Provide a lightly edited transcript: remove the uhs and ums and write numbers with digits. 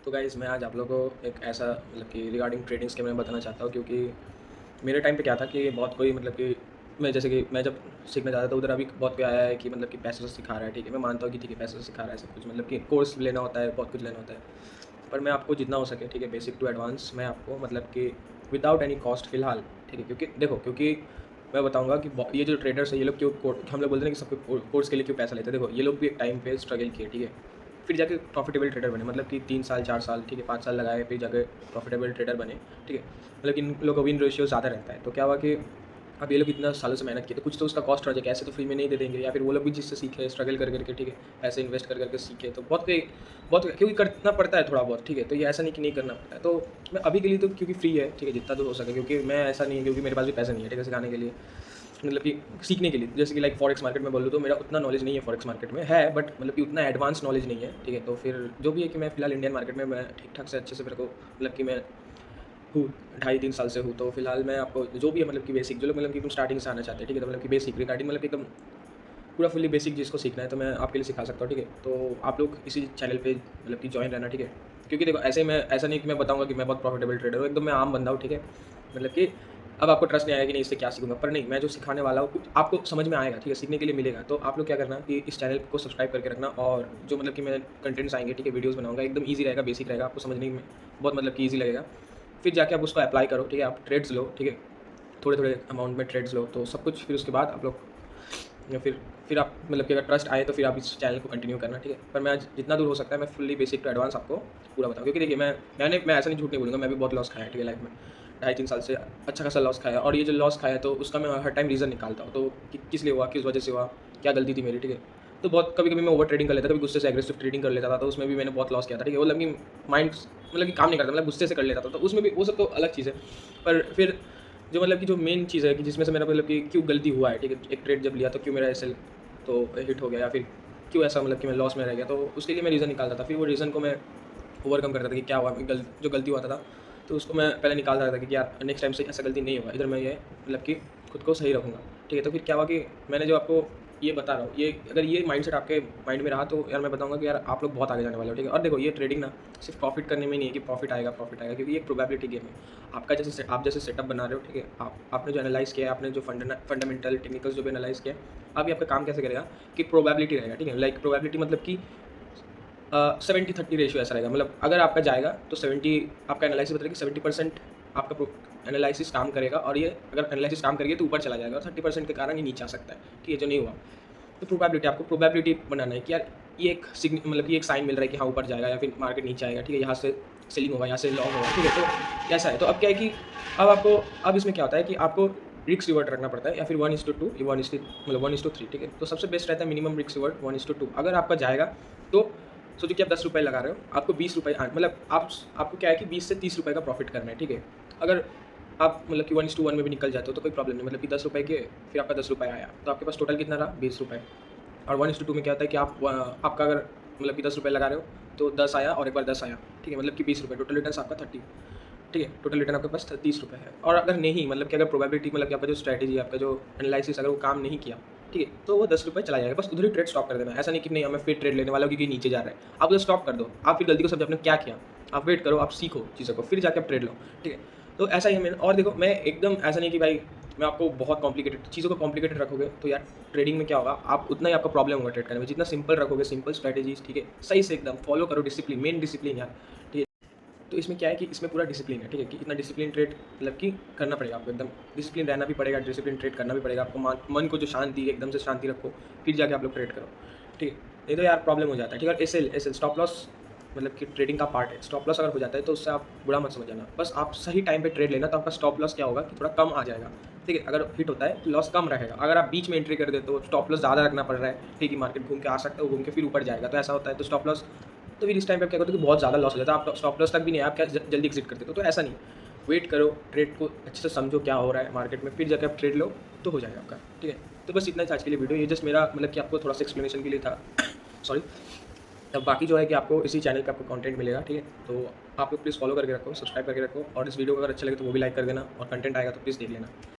तो गाइज़ मैं आज आप लोगों को एक ऐसा मतलब कि रिगार्डिंग ट्रेडिंग्स के बारे में बताना चाहता हूँ, क्योंकि मेरे टाइम पे क्या था कि बहुत कोई मतलब कि मैं जैसे कि मैं जब सीखने जाता था उधर अभी बहुत कोई आया है कि मतलब कि पैसे से सिखा रहा है, ठीक है। मैं मानता हूँ कि ठीक है, पैसे से सिखा रहा है सब कुछ, मतलब कि कोर्स लेना होता है, बहुत कुछ लेना होता है। पर मैं आपको जितना हो सके, ठीक है, बेसिक टू एडवांस मैं आपको मतलब कि विदाउट एनी कॉस्ट फ़िलहाल, ठीक है, क्योंकि देखो, क्योंकि मैं बताऊँगा कि ये जो ट्रेडर्स है ये लोग क्यों हम लोग बोलते हैं कि सबको कोर्स के लिए क्यों पैसा लेते हैं। देखो, ये लोग भी एक टाइम पे स्ट्रगल किए, ठीक है। फिर जाके प्रॉफिटेबल ट्रेडर बने, मतलब कि 3 साल 4 साल, ठीक है, 5 साल लगाए, फिर जाके प्रॉफिटेबल ट्रेडर बने, ठीक है। मतलब इन लोगों का विन रेशियो ज़्यादा रहता है। तो क्या हुआ कि अब ये लोग इतना सालों से मेहनत किए, तो कुछ तो उसका कॉस्ट रह जाएगा, ऐसे तो फ्री में नहीं दे देंगे। या फिर वो लोग भी जिससे सीखे, स्ट्रगल कर करके, ठीक है, पैसे इन्वेस्ट कर करके सीखे, तो बहुत क्योंकि करना पड़ता है थोड़ा बहुत, ठीक है। तो ये ऐसा नहीं कि नहीं करना पड़ता है। तो मैं अभी के लिए तो क्योंकि फ्री है, ठीक है, जितना दूर हो सके, क्योंकि मैं ऐसा नहीं है, क्योंकि मेरे पास भी पैसा नहीं है, ठीक है, सिखाने के लिए, मतलब कि सीखने के लिए। जैसे कि लाइक फॉरेक्स मार्केट में बोलूँ तो मेरा उतना नॉलेज नहीं है, फॉरेक्स मार्केट में है, बट मतलब कि उतना एडवांस नॉलेज नहीं है, ठीक है। तो फिर जो भी है कि मैं फिलहाल इंडियन मार्केट में मैं ठीक-ठाक से अच्छे से मेरे को मतलब कि मैं हूँ, ढाई 3 साल से हूँ। तो फिलहाल मैं आपको जो भी है मतलब कि बेसिक, जो लोग मतलब कि एकदम स्टार्टिंग से आना चाहते हैं, ठीक है, तो मतलब कि बेसिक रिगार्डिंग मतलब कि एकदम पूरा फुल्ली बेसिक जिसको सीखना है, तो मैं आपके लिए सिखा सकता हूँ, ठीक है। तो आप लोग इसी चैनल पे मतलब कि जॉइन रहना, ठीक है। क्योंकि देखो, ऐसे मैं ऐसा नहीं कि मैं बताऊँगा कि मैं बहुत प्रॉफिटेबल ट्रेडर हूँ, एकदम मैं आम बंदा हूँ, ठीक है। मतलब कि अब आपको ट्रस्ट नहीं आएगा कि नहीं इससे क्या सीखूँगा, पर नहीं, मैं जो सिखाने वाला हूँ कुछ आपको समझ में आएगा, ठीक है, सीखने के लिए मिलेगा। तो आप लोग क्या करना कि इस चैनल को सब्सक्राइब करके रखना, और जो मतलब कि मैं कंटेंट्स आएँगे, ठीक है, वीडियोज़ बनाऊँगा, एकदम ईज़ी रहेगा, बेसिक रहेगा, आपको समझने में बहुत मतलब कि ईज़ी लगेगा। फिर जाके आप उसको अप्लाई करो, ठीक है, आप ट्रेड्स लो, ठीक है, थोड़े-थोड़े अमाउंट में ट्रेड्स लो, तो सब कुछ फिर उसके बाद आप लोग या फिर आप मतलब कि अगर ट्रस्ट आए तो फिर आप इस चैनल को कंटिन्यू करना, ठीक है। पर मैं आज जितना दूर हो सकता है मैं फुल्ली बेसिक टू एडवांस आपको पूरा बताऊँ, क्योंकि देखिए मैं ऐसा नहीं, झूठ नहीं बोलूँगा, मैं भी बहुत लॉस खाया है, ठीक है, लाइफ में। ढाई 3 साल से अच्छा खासा लॉस खाया है, और ये जो लॉस खाया है तो उसका मैं हर टाइम रीज़न निकालता हूँ। तो किस लिए हुआ, किस वजह से हुआ, क्या गलती थी मेरी, ठीक है। तो बहुत कभी-कभी मैं ओवर ट्रेडिंग कर लेता था, कभी गुस्से से एग्रेसिव ट्रेडिंग कर लेता था, तो उसमें भी मैंने बहुत लॉस किया था, ठीक है। वो मतलब कि माइंड मतलब कि काम नहीं करता, मतलब गुस्से से कर लेता था, तो उसमें भी वो सब तो अलग चीज़ है। पर फिर जो मतलब कि जो मेन चीज़ है कि जिसमें से मेरा मतलब कि क्यों गलती हुआ है, ठीक है, एक ट्रेड जब लिया तो क्यों मेरा एसएल तो हिट हो गया, या फिर क्यों ऐसा मतलब कि मैं लॉस में रह गया, तो उसके लिए मैं रीज़न निकालता था। फिर वो रीज़न को मैं ओवरकम करता था कि क्या हुआ, जो गलती हुआ था, तो उसको मैं पहले निकालता था कि यार नेक्स्ट टाइम से ऐसा गलती नहीं होगा, इधर मैं ये मतलब कि खुद को सही रखूँगा, ठीक है। तो फिर क्या हुआ कि मैंने जो आपको ये बता रहा हूँ, ये अगर ये माइंडसेट आपके माइंड में रहा तो यार मैं बताऊँगा कि यार आप लोग बहुत आगे जाने वाले हो, ठीक है। और देखो, ये ट्रेडिंग ना सिर्फ प्रॉफिट करने में नहीं है कि प्रॉफिट आएगा, क्योंकि ये एक प्रोबेबिलिटी गेम है। आपका आप जैसे सेटअप बना रहे हो, ठीक है, आपने जो एनालाइज़ किया है, आपने जो फंडामेंटल टेक्निकल्स जो भी एनालाइज़ किया है, अब ये आपका काम कैसे करेगा कि प्रोबेबिलिटी रहेगा, ठीक है। लाइक प्रोबेबिलिटी मतलब कि 70-30 रेशियो ऐसा रहेगा, मतलब अगर आपका जाएगा तो 70, आपका एनालिसिस बताएगा कि 70% आपका एनालिसिस काम करेगा, और ये अगर एनालिसिस काम करेगी तो ऊपर चला जाएगा, और 30% के कारण ये नीचे आ सकता है, ठीक है, जो नहीं हुआ। तो प्रोबेबिलिटी, आपको प्रोबेबिलिटी बनाना है कि यार ये एक मतलब कि एक साइन मिल रहा है कि हाँ ऊपर जाएगा या फिर मार्केट नीचे आएगा, ठीक है, यहाँ से सेलिंग होगा, यहाँ से लॉन्ग होगा, ठीक है। तो ऐसा है। तो अब क्या है कि अब इसमें क्या होता है कि आपको रिस्क रिवॉर्ड रखना पड़ता है, या फिर 1:2 या 1 मतलब 1:3, ठीक है। तो सबसे बेस्ट रहता है मिनिमम रिस्क रिवॉर्ड 1:2। अगर आपका जाएगा तो सोचो कि आप 10 रुपये लगा रहे हो, आपको 20 रुपये मतलब आपको क्या है कि 20 से 30 रुपये का प्रॉफिट करना है, ठीक है। अगर आप मतलब कि 1:1 में भी निकल जाते हो तो कोई प्रॉब्लम नहीं, मतलब कि 10 रुपये के फिर आपका 10 रुपये आया, तो आपके पास टोटल कितना रहा, 20 रुपये। और 1:2 में क्या होता है कि आपका अगर मतलब कि 10 रुपये लगा रहे हो तो 10 आया और एक बार 10 आया, ठीक है, मतलब कि 20 रुपये, टोटल रिटर्न आपका 30, ठीक है, टोटल रिटर्न आपके पास 30 रुपये है। और अगर नहीं, मतलब कि अगर प्रोबेबिलिटी मतलब कि आपका जो स्ट्रैटेजी, आपका जो एनालिसिस अगर वो काम नहीं किया, ठीक है, तो वो 10 रुपये चला जाएगा, बस उधर ही ट्रेड स्टॉप कर देना। ऐसा नहीं कि नहीं हमें फिर ट्रेड लेने वाला हूँ क्योंकि नीचे जा रहा है, आप उधर स्टॉप कर दो। आप फिर गलती को समझो आपने क्या किया, आप वेट करो, आप सीखो चीज़ों को, फिर जाके आप ट्रेड लो, ठीक है। तो ऐसा ही है मेरा। और देखो, मैं एकदम ऐसा नहीं कि भाई मैं आपको बहुत कॉम्प्लिकेटेड चीज़ों को कॉम्प्लिकेटेड रखोगे तो यार ट्रेडिंग में क्या होगा, आप उतना ही आपका प्रॉब्लम होगा ट्रेड करने में। जितना सिंपल रखोगे, सिंपल स्ट्रैटेजीज, ठीक है, सही से एकदम फॉलो करो, डिसिप्लिन, मेन डिसिप्लिन यार, ठीक है। तो इसमें क्या है कि इसमें पूरा डिसिप्लिन है, ठीक है, कि इतना डिसिप्लिन ट्रेड मतलब कि करना पड़ेगा आपको, एकदम डिसिप्लिन रहना भी पड़ेगा, डिसिप्लिन ट्रेड करना भी पड़ेगा आपको। मन को जो शांति है, एकदम से शांति रखो, फिर जाके आप लोग ट्रेड करो, ठीक है। नहीं तो यार प्रॉब्लम हो जाता है, ठीक है। और एसएल स्टॉप लॉस मतलब कि ट्रेडिंग का पार्ट है। स्टॉप लॉस अगर हो जाता है तो उससे आप बुरा मत समझ जाना, बस आप सही टाइम पे ट्रेड लेना, तो आपका स्टॉप लॉस क्या होगा कि थोड़ा कम आ जाएगा, ठीक है। अगर हिट होता है तो लॉस कम रहेगा। अगर आप बीच में एंट्री कर देते हो, स्टॉप लॉस ज़्यादा रखना पड़ रहा है, ठीक है, मार्केट घूम के आ सकता है, वो घूम के फिर ऊपर जाएगा, तो ऐसा होता है। तो स्टॉप लॉस, तो फिर इस टाइम पे आप क्या करते हो कि बहुत ज़्यादा लॉस हो जाता है, आप स्टॉप लॉस तक भी नहीं, आप क्या जल्दी एग्जिट करते हो। तो ऐसा नहीं, वेट करो, ट्रेड को अच्छे से समझो क्या हो रहा है मार्केट में, फिर जाकर आप ट्रेड लो तो हो जाएगा आपका, ठीक है। तो बस इतना ही था आज के लिए वीडियो, ये जस्ट मेरा मतलब कि आपको थोड़ा सा एक्सप्लेनेशन के लिए था। सॉरी। अब बाकी जो है कि आपको इसी चैनल पे आपको कंटेंट मिलेगा, ठीक है। तो आप लोग प्लीज़ फॉलो करके रखो, सब्सक्राइब करके रखो, और इस वीडियो को अगर अच्छा लगे तो वो भी लाइक कर देना, और कंटेंट आएगा तो प्लीज़ देख लेना।